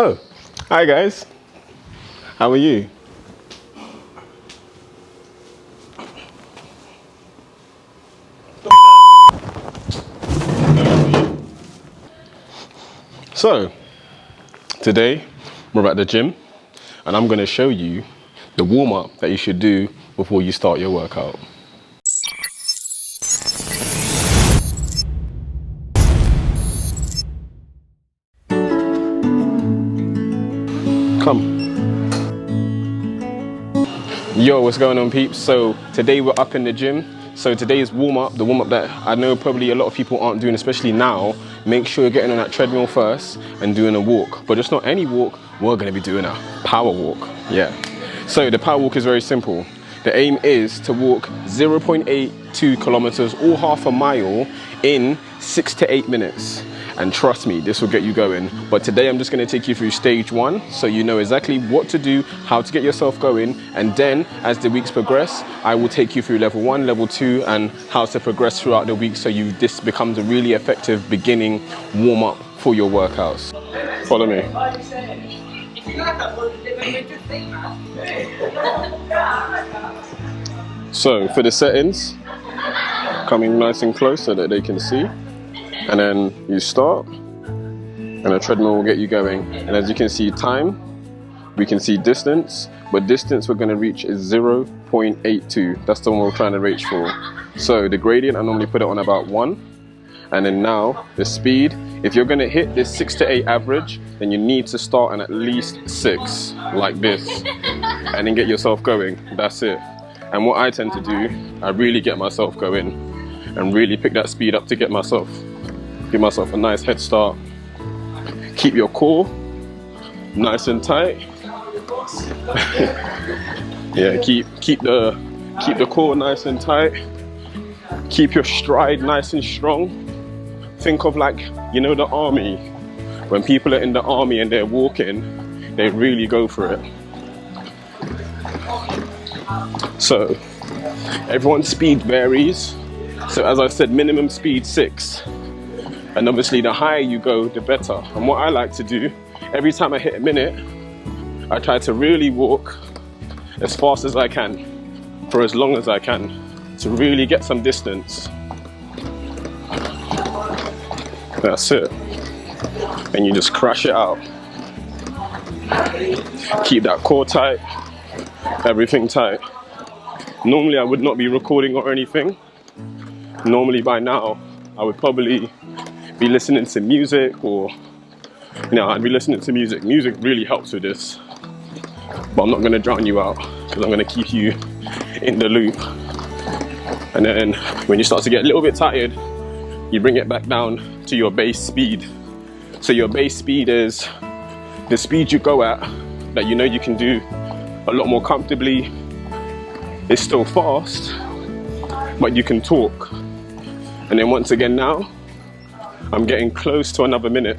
Oh, hi guys. How are you? So, today we're at the gym and I'm going to show you the warm-up that you should do before you start your workout. Come. Yo, what's going on, peeps? So today we're up in the gym. So today's warm-up, the warm-up that I know probably a lot of people aren't doing, especially now. Make sure you're getting on that treadmill first and doing a walk. But just not any walk, we're gonna be doing a power walk. Yeah. So the power walk is very simple. The aim is to walk 0.82 kilometers or half a mile in 6 to 8 minutes. And trust me, this will get you going. But today I'm just going to take you through stage 1, so you know exactly what to do, how to get yourself going, and then as the weeks progress, I will take you through level 1, level 2, and how to progress throughout the week, so this becomes a really effective beginning warm-up for your workouts. Follow me. So for the settings, coming nice and close so that they can see. And then you start, and the treadmill will get you going. And as you can see, time, we can see distance, but distance we're going to reach is 0.82. That's the one we're trying to reach for. So the gradient, I normally put it on about 1. And then now the speed, if you're going to hit this 6 to 8 average, then you need to start at least 6, like this, and then get yourself going. That's it. And what I tend to do, I really get myself going and really pick that speed up to give myself a nice head start. Keep your core nice and tight. Yeah, keep the core nice and tight. Keep your stride nice and strong. Think of, like, you know, the army. When people are in the army and they're walking, they really go for it. So everyone's speed varies. So as I said, minimum speed 6. And obviously the higher you go, the better. And what I like to do, every time I hit a minute, I try to really walk as fast as I can, for as long as I can, to really get some distance. That's it. And you just crash it out. Keep that core tight, everything tight. Normally I would not be recording or anything. Normally by now, I would probably be listening to music, or, you know, I'd be listening to music. Music really helps with this. But I'm not going to drown you out, because I'm going to keep you in the loop. And then when you start to get a little bit tired, you bring it back down to your base speed. So your base speed is the speed you go at, that you know you can do a lot more comfortably. It's still fast, but you can talk. And then once again now, I'm getting close to another minute,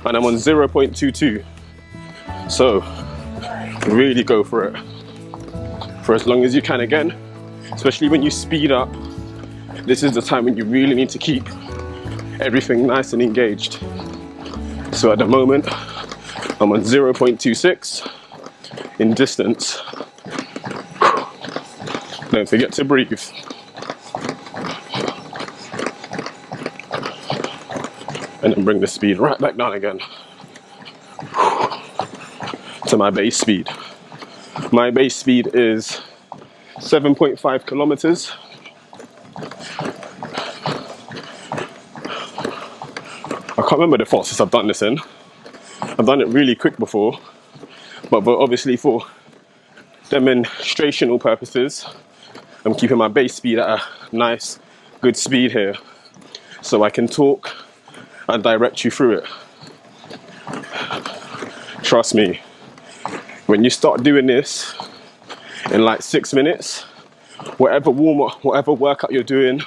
and I'm on 0.22. So really go for it for as long as you can. Again, especially when you speed up, this is the time when you really need to keep everything nice and engaged. So at the moment, I'm on 0.26 in distance. Don't forget to breathe. And then bring the speed right back down again to my base speed. My base speed is 7.5 kilometers. I can't remember the fastest I've done this in. I've done it really quick before, but obviously for demonstrational purposes, I'm keeping my base speed at a nice, good speed here, so I can talk and direct you through it. Trust me, when you start doing this in like 6 minutes, whatever warm-up, whatever workout you're doing,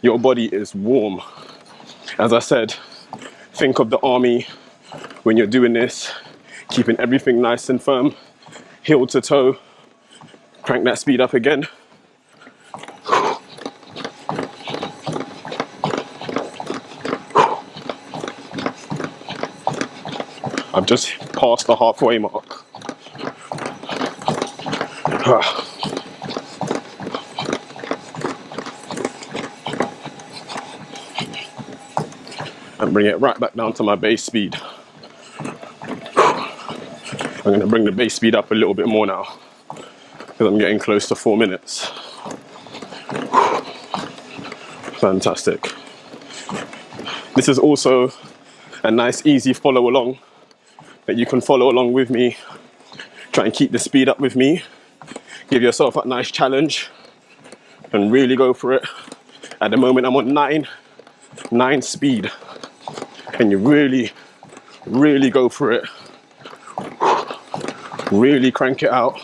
your body is warm. As I said, think of the army when you're doing this, keeping everything nice and firm, heel to toe. Crank that speed up again. I've just passed the halfway mark. And bring it right back down to my base speed. I'm going to bring the base speed up a little bit more now because I'm getting close to 4 minutes. Fantastic. This is also a nice, easy follow along that you can follow along with me. Try and keep the speed up with me. Give yourself a nice challenge and really go for it. At the moment, I'm on 9 speed. And you really go for it. Really crank it out.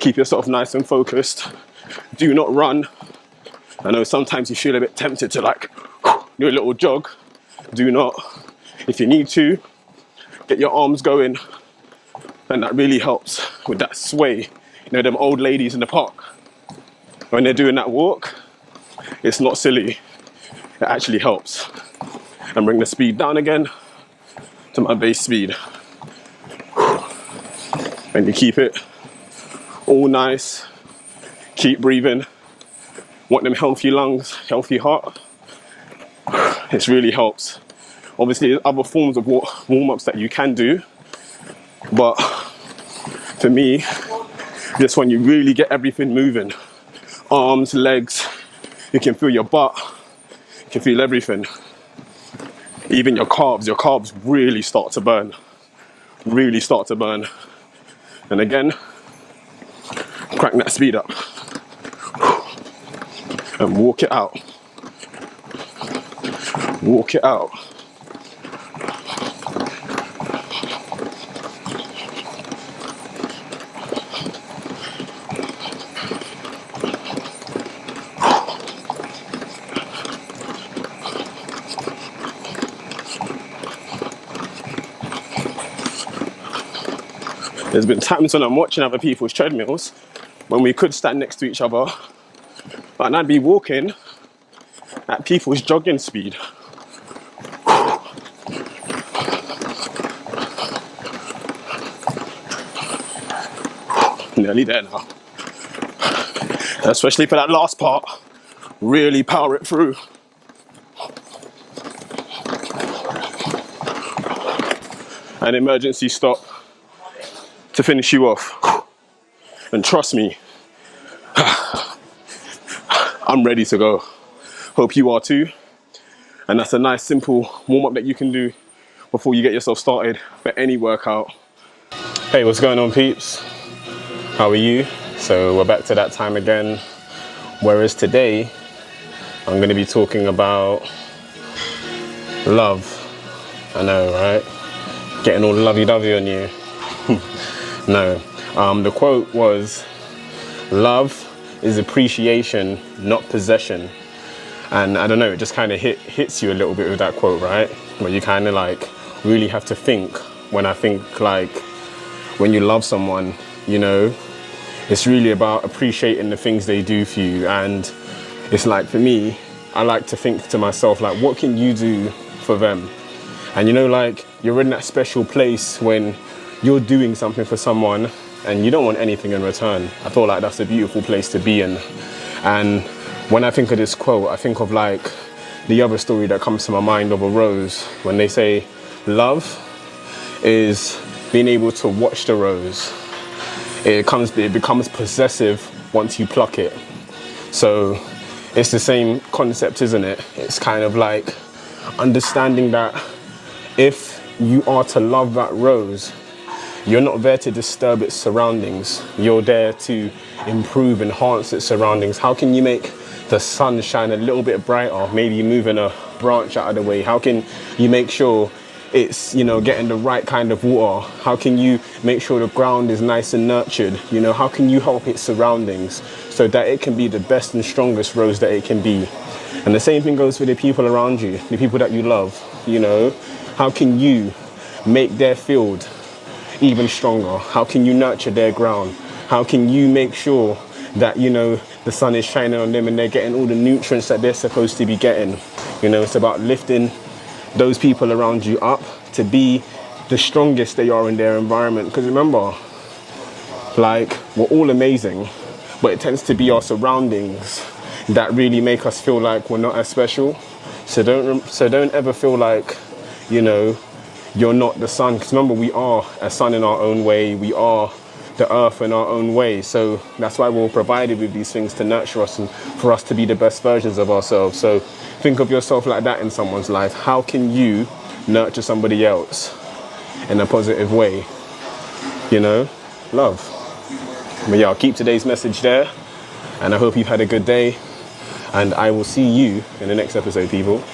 Keep yourself nice and focused. Do not run. I know sometimes you feel a bit tempted to like do a little jog. Do not. If you need to, get your arms going. And that really helps with that sway. You know, them old ladies in the park, when they're doing that walk, it's not silly. It actually helps. And bring the speed down again to my base speed. And you keep it all nice. Keep breathing. Want them healthy lungs, healthy heart. This really helps. Obviously, there's other forms of warm-ups that you can do. But for me, this one, you really get everything moving. Arms, legs, you can feel your butt. You can feel everything. Even your calves really start to burn. Really start to burn. And again, crank that speed up. And walk it out. Walk it out. There's been times when I'm watching other people's treadmills when we could stand next to each other, and I'd be walking at people's jogging speed. Nearly there now. Especially for that last part, really power it through. An emergency stop to finish you off. And trust me, I'm ready to go. Hope you are too. And that's a nice simple warm-up that you can do before you get yourself started for any workout. Hey, what's going on, peeps? How are you? So we're back to that time again. Whereas today, I'm going to be talking about love. I know, right? Getting all lovey-dovey on you. No. The quote was, "Love is appreciation, not possession." And I don't know, it just kind of hits you a little bit with that quote, right? Where you kind of like really have to think. When I think like when you love someone, you know, it's really about appreciating the things they do for you. And it's like, for me, I like to think to myself, like, what can you do for them? And you know, like, you're in that special place when you're doing something for someone and you don't want anything in return. I feel like that's a beautiful place to be in. And when I think of this quote, I think of like the other story that comes to my mind of a rose, when they say love is being able to watch the rose. It becomes possessive once you pluck it. So it's the same concept, isn't it? It's kind of like understanding that if you are to love that rose, you're not there to disturb its surroundings. You're there to improve, enhance its surroundings. How can you make the sun shine a little bit brighter? Maybe moving a branch out of the way. How can you make sure it's, you know, getting the right kind of water? How can you make sure the ground is nice and nurtured? You know, how can you help its surroundings so that it can be the best and strongest rose that it can be? And the same thing goes for the people around you, the people that you love. You know, how can you make their field even stronger? How can you nurture their ground? How can you make sure that, you know, the sun is shining on them and they're getting all the nutrients that they're supposed to be getting? You know, it's about lifting those people around you up to be the strongest they are in their environment. Because remember, like, we're all amazing, but it tends to be our surroundings that really make us feel like we're not as special. So don't ever feel like, you know, you're not the sun. Because remember, we are a sun in our own way. We are the earth in our own way. So that's why we're provided with these things to nurture us and for us to be the best versions of ourselves. So think of yourself like that in someone's life. How can you nurture somebody else in a positive way? You know, love. But yeah, I'll keep today's message there, and I hope you've had a good day, and I will see you in the next episode, people.